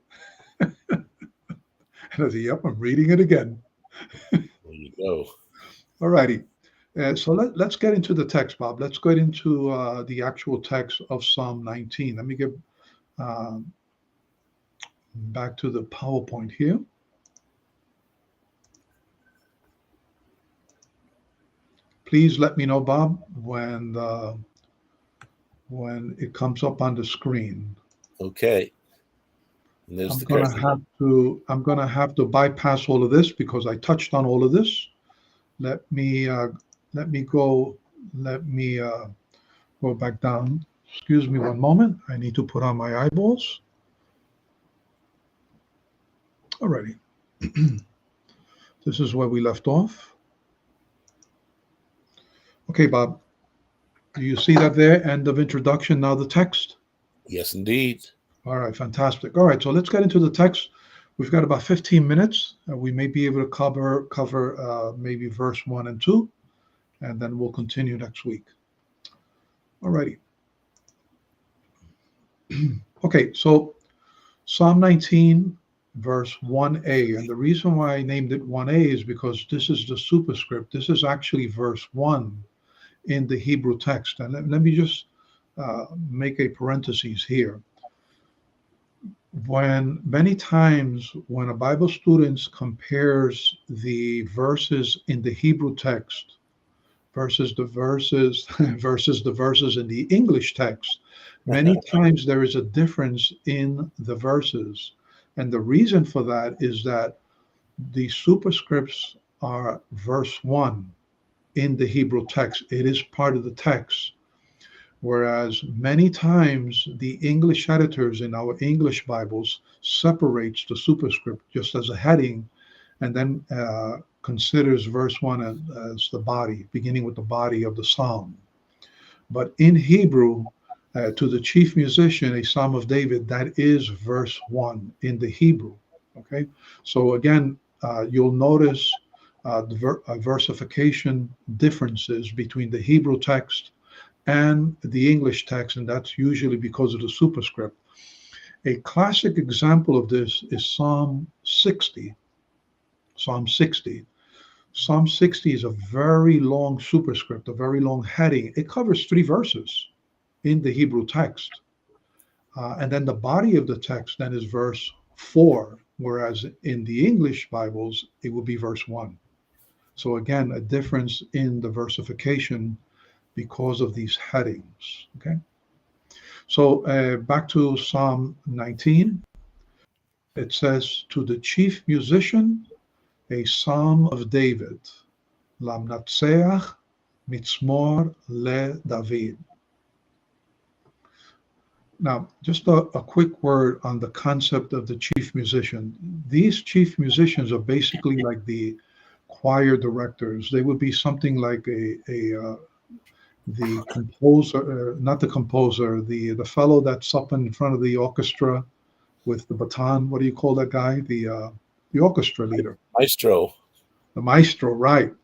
And I say, "Yep, I'm reading it again." There you go. All righty. So let's get into the text, Bob. Let's get into the actual text of Psalm 19. Let me get back to the PowerPoint here. Please let me know, Bob, when it comes up on the screen. Okay. And there's I'm gonna have to bypass all of this because I touched on all of this. Let me go back down. Excuse me one moment. I need to put on my eyeballs. Alrighty. This is where we left off. Okay, Bob, do you see that there? End of introduction, now the text. Yes, indeed. All right, fantastic. All right, so let's get into the text. We've got about 15 minutes. We may be able to cover maybe verse 1 and 2, and then we'll continue next week. All righty. Okay, so Psalm 19, verse 1a. And the reason why I named it 1a is because this is the superscript. This is actually verse 1 in the Hebrew text. And let me just make a parenthesis here. When many times when a Bible student compares the verses in the Hebrew text versus the verses in the English text, many times there is a difference in the verses. And the reason for that is that the superscripts are verse 1 in the Hebrew text. It is part of the text. Whereas many times the English editors in our English Bibles separates the superscript just as a heading and then considers verse 1 as the body, beginning with the body of the psalm. But in Hebrew, to the chief musician, a psalm of David, that is verse 1 in the Hebrew. Okay, so again, you'll notice the versification differences between the Hebrew text and the English text, and that's usually because of the superscript. A classic example of this is Psalm 60. Psalm 60. Psalm 60 is a very long superscript, a very long heading. It covers 3 verses in the Hebrew text. And then the body of the text then is verse 4, whereas in the English Bibles, it will be verse 1. So again, a difference in the versification because of these headings. Okay, so back to Psalm 19. It says, to the chief musician, a psalm of David, Lamnatseach mitzmor le David. Now, just a quick word on the concept of the chief musician. These chief musicians are basically like the choir directors. They would be something like the composer, not the composer, the fellow that's up in front of the orchestra with the baton. What do you call that guy? The orchestra leader. Maestro. The maestro, right.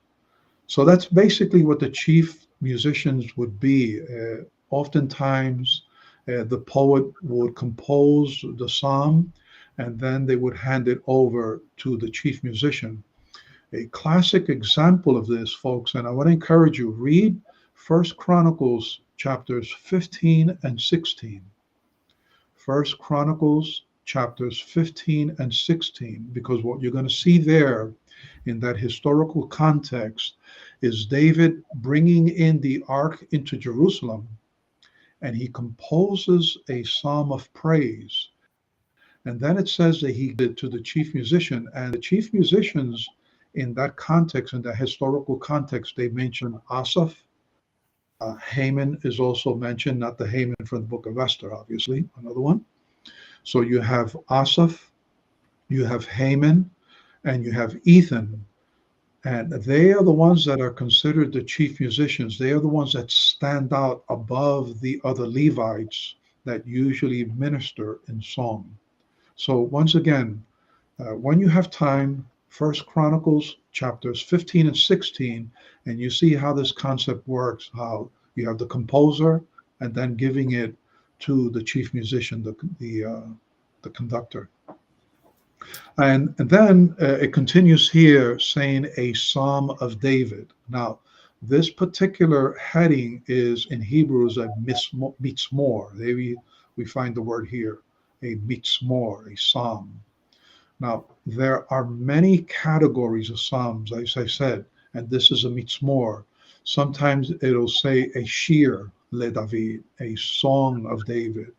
So that's basically what the chief musicians would be. Oftentimes, the poet would compose the psalm, and then they would hand it over to the chief musician. A classic example of this, folks, and I want to encourage you, read 1 Chronicles chapters 15 and 16. 1 Chronicles chapters 15 and 16, because what you're going to see there in that historical context is David bringing in the ark into Jerusalem, and he composes a psalm of praise. And then it says that he did to the chief musician, and the chief musicians in that context, in the historical context, they mention Asaph. Haman is also mentioned, not the Haman from the book of Esther, obviously, another one. So you have Asaph, you have Haman, and you have Ethan. And they are the ones that are considered the chief musicians. They are the ones that stand out above the other Levites that usually minister in song. So once again, when you have time, 1 Chronicles chapters 15 and 16, and you see how this concept works, how you have the composer and then giving it to the chief musician, the conductor. And then it continues here saying a psalm of David. Now, this particular heading is in Hebrews a mitzmor. There we find the word here, a mitzmor, a psalm. Now, there are many categories of psalms, as I said, and this is a mitzmor. Sometimes it'll say a shir le David, a song of David.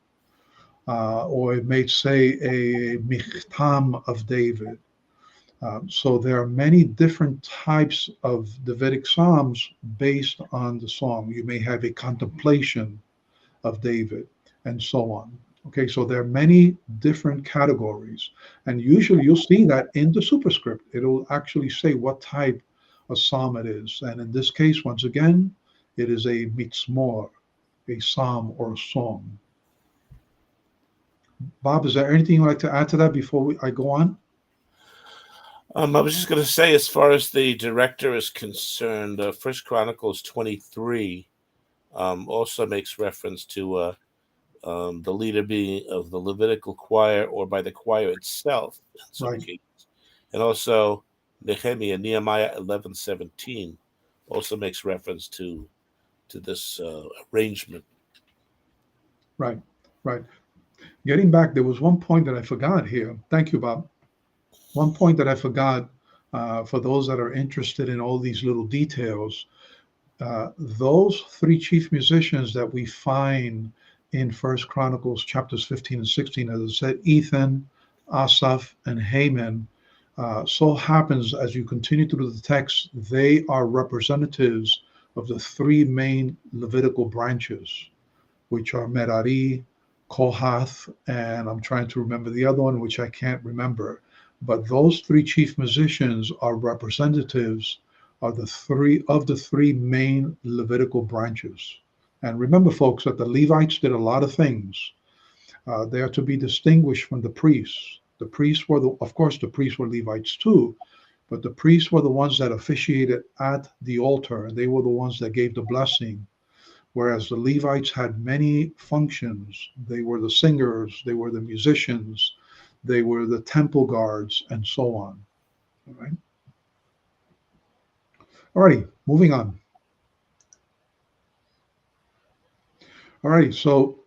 Or it may say a michtam of David. So there are many different types of Davidic psalms based on the song. You may have a contemplation of David and so on. Okay, so there are many different categories, and usually you'll see that in the superscript. It'll actually say what type of psalm it is. And in this case, once again, it is a mitzmor, a psalm or a song. Bob, is there anything you'd like to add to that before I go on? I was just going to say, as far as the director is concerned, First Chronicles 23 also makes reference to the leader being of the Levitical choir or by the choir itself in some Right. cases. And also Nehemiah 11:17 also makes reference to this arrangement. Right, right. Getting back, there was one point that I forgot here. Thank you, Bob. One point that I forgot for those that are interested in all these little details. Those three chief musicians that we find in First Chronicles chapters 15 and 16, as I said, Ethan, Asaph, and Haman, so happens as you continue through the text, they are representatives of the three main Levitical branches, which are Merari, Kohath, and I'm trying to remember the other one, which I can't remember. But those three chief musicians are representatives of the three main Levitical branches. And remember, folks, that the Levites did a lot of things. They are to be distinguished from the priests. The priests were, of course, the priests were Levites too, but the priests were the ones that officiated at the altar, and they were the ones that gave the blessing. Whereas the Levites had many functions. They were the singers, they were the musicians, they were the temple guards, and so on. All right. Alrighty, moving on. Alrighty, so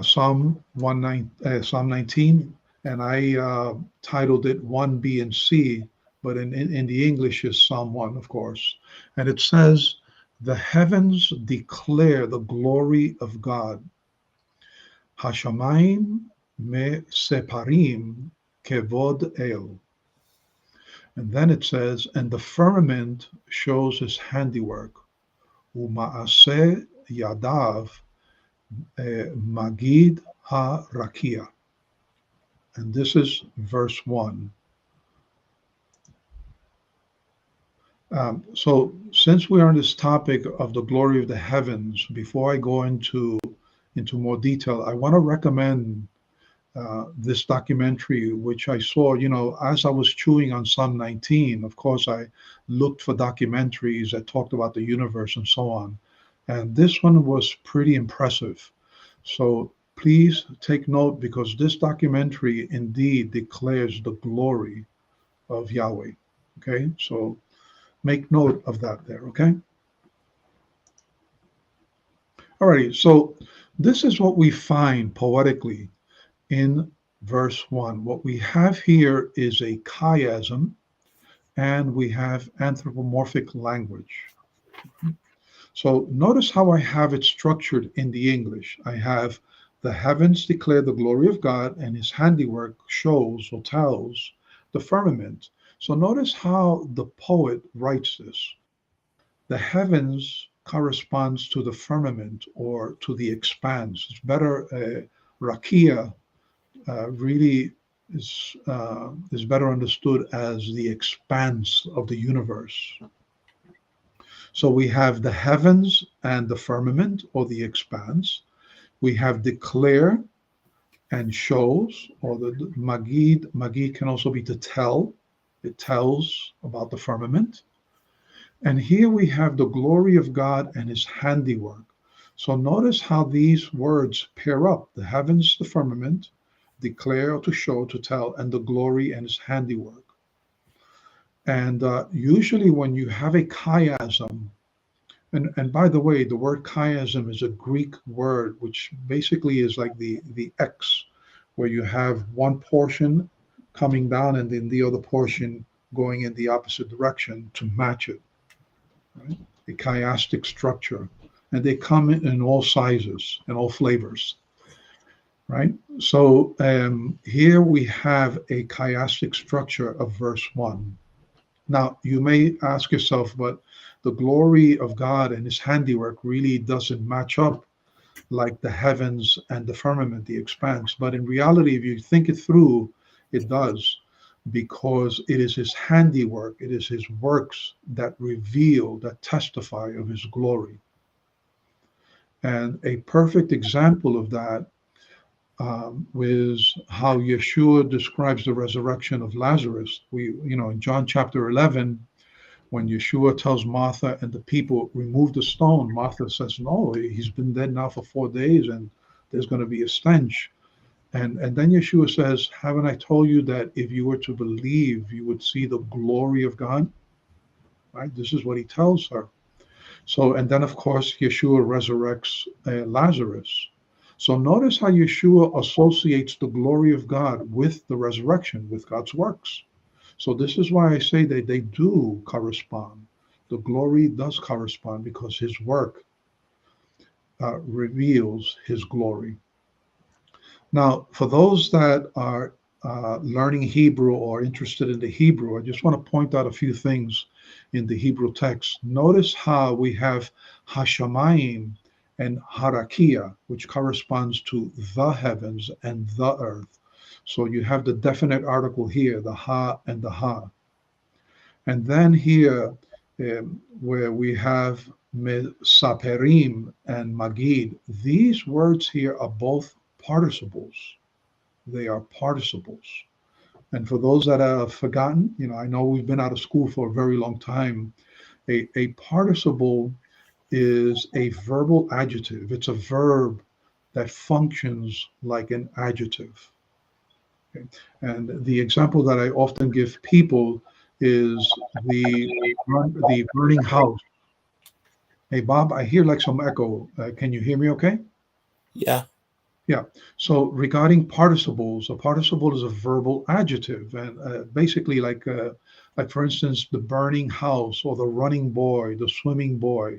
Psalm 19, and I titled it 1B and C, but in the English is Psalm 1, of course. And it says, "The heavens declare the glory of God. Hashamayim me separim kevod el." And then it says, "And the firmament shows his handiwork. Umaaseh yadav magid ha-rakia." And this is verse 1. So since we are on this topic of the glory of the heavens, before I go into more detail, I want to recommend this documentary, which I saw, as I was chewing on Psalm 19. Of course, I looked for documentaries that talked about the universe and so on. And this one was pretty impressive. So please take note, because this documentary indeed declares the glory of Yahweh. Okay, so make note of that there, okay? Alrighty, so this is what we find poetically in verse 1. What we have here is a chiasm, and we have anthropomorphic language. So notice how I have it structured in the English. I have the heavens declare the glory of God, and his handiwork shows or tells the firmament. So notice how the poet writes this. The heavens corresponds to the firmament or to the expanse. It's better, rakia really is better understood as the expanse of the universe. So we have the heavens and the firmament or the expanse. We have declare and shows, or the magid. Magid can also be to tell. It tells about the firmament. And here we have the glory of God and his handiwork. So notice how these words pair up: the heavens, the firmament, declare, to show, to tell, and the glory and his handiwork. And usually when you have a chiasm, and by the way, the word chiasm is a Greek word, which basically is like the X, where you have one portion coming down and then the other portion going in the opposite direction to match it. Right? A chiastic structure. And they come in all sizes and all flavors. Right? So here we have a chiastic structure of verse 1. Now, you may ask yourself, but the glory of God and his handiwork really doesn't match up like the heavens and the firmament, the expanse. But in reality, if you think it through, it does, because it is his handiwork, it is his works that reveal, that testify of his glory. And a perfect example of that is how Yeshua describes the resurrection of Lazarus. In John chapter 11, when Yeshua tells Martha and the people, remove the stone, Martha says, no, he's been dead now for 4 days and there's going to be a stench. And then Yeshua says, haven't I told you that if you were to believe, you would see the glory of God? Right? This is what he tells her. So, and then of course, Yeshua resurrects Lazarus. So notice how Yeshua associates the glory of God with the resurrection, with God's works. So this is why I say that they do correspond. The glory does correspond because his work reveals his glory. Now, for those that are learning Hebrew or interested in the Hebrew, I just want to point out a few things in the Hebrew text. Notice how we have Hashamayim and Harakia, which corresponds to the heavens and the earth. So you have the definite article here, the Ha and the Ha. And then here, where we have Saperim and Magid, these words here are both participles. They are participles. And for those that have forgotten, I know we've been out of school for a very long time. A participle is a verbal adjective. It's a verb that functions like an adjective. Okay? And the example that I often give people is the burning house. Hey, Bob, I hear like some echo. Can you hear me okay? Yeah. Yeah. So regarding participles, a participle is a verbal adjective, and basically, like for instance, the burning house or the running boy, the swimming boy.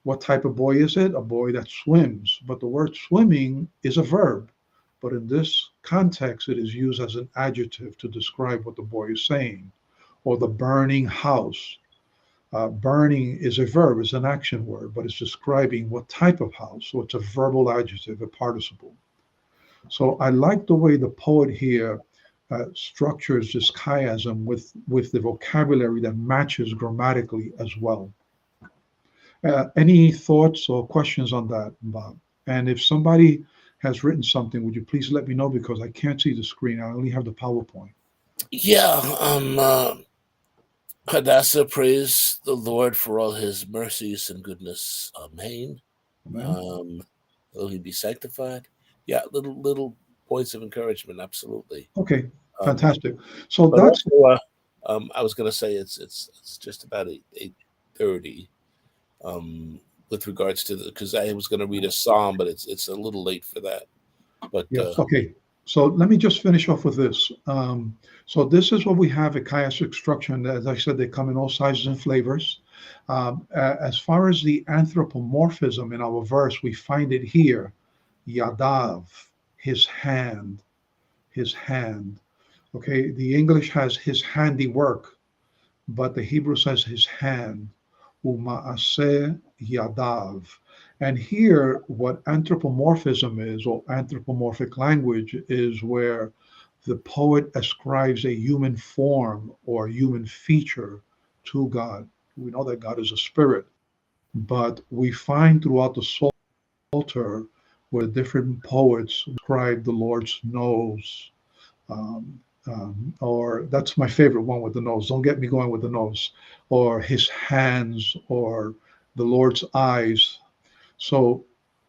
What type of boy is it? A boy that swims. But the word swimming is a verb. But in this context, it is used as an adjective to describe what the boy is saying. Or the burning house. Burning is a verb, it's an action word, but it's describing what type of house. So it's a verbal adjective, a participle. So I like the way the poet here structures this chiasm with the vocabulary that matches grammatically as well. Any thoughts or questions on that, Bob? And if somebody has written something, would you please let me know, because I can't see the screen. I only have the PowerPoint. Yeah. Hadassah, praise the Lord for all his mercies and goodness. Amen. Will he be sanctified? Yeah, little points of encouragement. Absolutely. Okay, fantastic. So but that's. Also, I was going to say it's just about 8:30. With regards to because I was going to read a psalm, but it's a little late for that. But yes, okay. So let me just finish off with this. So this is what we have at chiastic structure, and as I said, they come in all sizes and flavors. As far as the anthropomorphism in our verse, we find it here. Yadav, his hand, his hand. Okay, the English has his handiwork, but the Hebrew says his hand. Uma'aseh yadav. And here, what anthropomorphism is, or anthropomorphic language, is where the poet ascribes a human form or human feature to God. We know that God is a spirit, but we find throughout the Psalter where different poets describe the Lord's nose. Or that's my favorite one with the nose. Don't get me going with the nose. Or his hands, or the Lord's eyes. So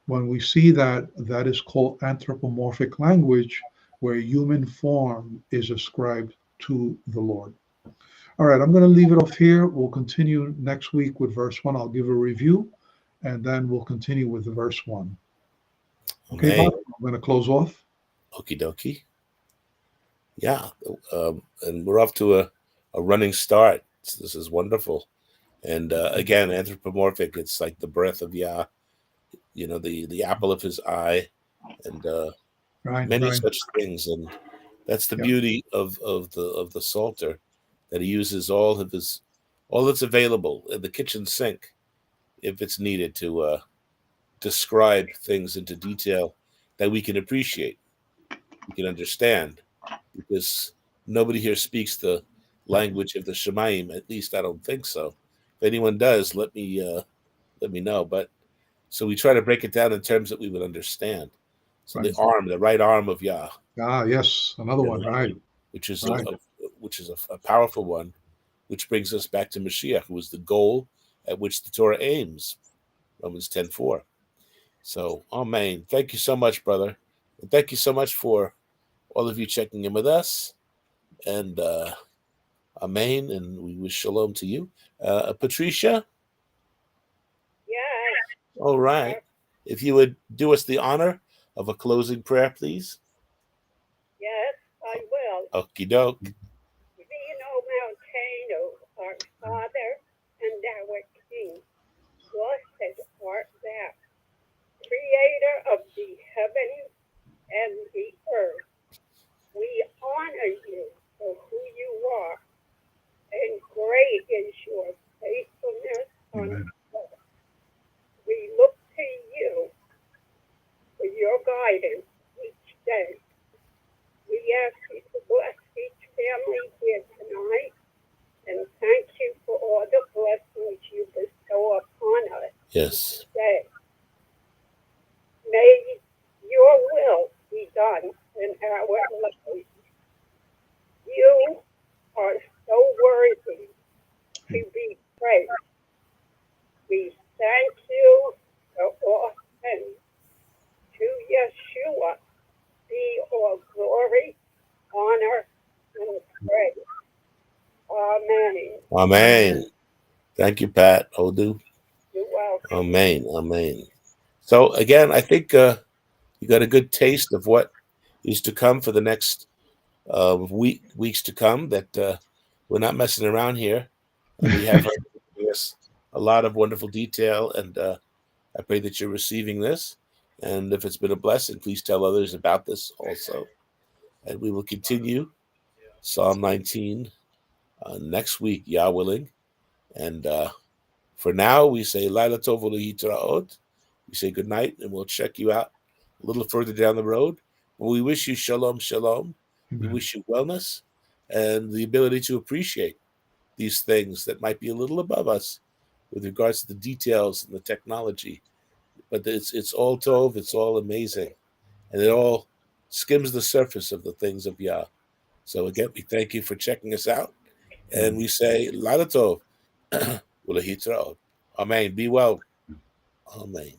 when we see that, that is called anthropomorphic language, where human form is ascribed to the Lord. All right, I'm going to leave it off here. We'll continue next week with verse 1. I'll give a review, and then we'll continue with verse 1. Okay, Bob, I'm going to close off. Okie dokie. Yeah, and we're off to a running start. This is wonderful. And again, anthropomorphic, it's like the breath of Yah, the apple of his eye, and many such things. And that's the beauty of the Psalter, that he uses all that's available in the kitchen sink, if it's needed, to describe things into detail that we can appreciate, we can understand, because nobody here speaks the language of the Shemaim. At least I don't think so. If anyone does, let me know. But so we try to break it down in terms that we would understand. So Right. the right arm of Yah, Yes, another one, right? which is Right. a powerful one, which brings us back to Mashiach, who is the goal at which the Torah aims. Romans 10:4. So, amen. Thank you so much, brother. And thank you so much for all of you checking in with us. And amen. And we wish shalom to you. Patricia? Yes. All right. If you would do us the honor of a closing prayer, please. Yes, I will. Okie doke. Vino Maltano, our Father and our King, blessed art thou, creator of the heavens and the earth. We honor you for who you are, and great is your faithfulness Amen. unto us. We look to you for your guidance each day. We ask you to bless each family here tonight, and thank you for all the blessings you bestow upon us Yes. today. May your will be done in our lives. You are so worthy to be praised. We thank you for all things. To Yeshua be all glory, honor, and praise. Amen. Amen. Thank you, Pat. Odu. You're welcome. Amen. Amen. So again, I think you got a good taste of what is to come for the next weeks to come. That we're not messing around here, and we have yes, a lot of wonderful detail. And I pray that you're receiving this. And if it's been a blessing, please tell others about this also. And we will continue Psalm 19 next week, Yah willing. And for now, we say Laila Tov U'Lehitraot. We say good night, and we'll check you out a little further down the road. We wish you shalom, shalom. We Amen. wish you wellness and the ability to appreciate these things that might be a little above us with regards to the details and the technology. But it's all tov, it's all amazing, and it all skims the surface of the things of Yah. So again, we thank you for checking us out, and we say Laila Tov U'Lehitraot. Amen. Be well. Amen.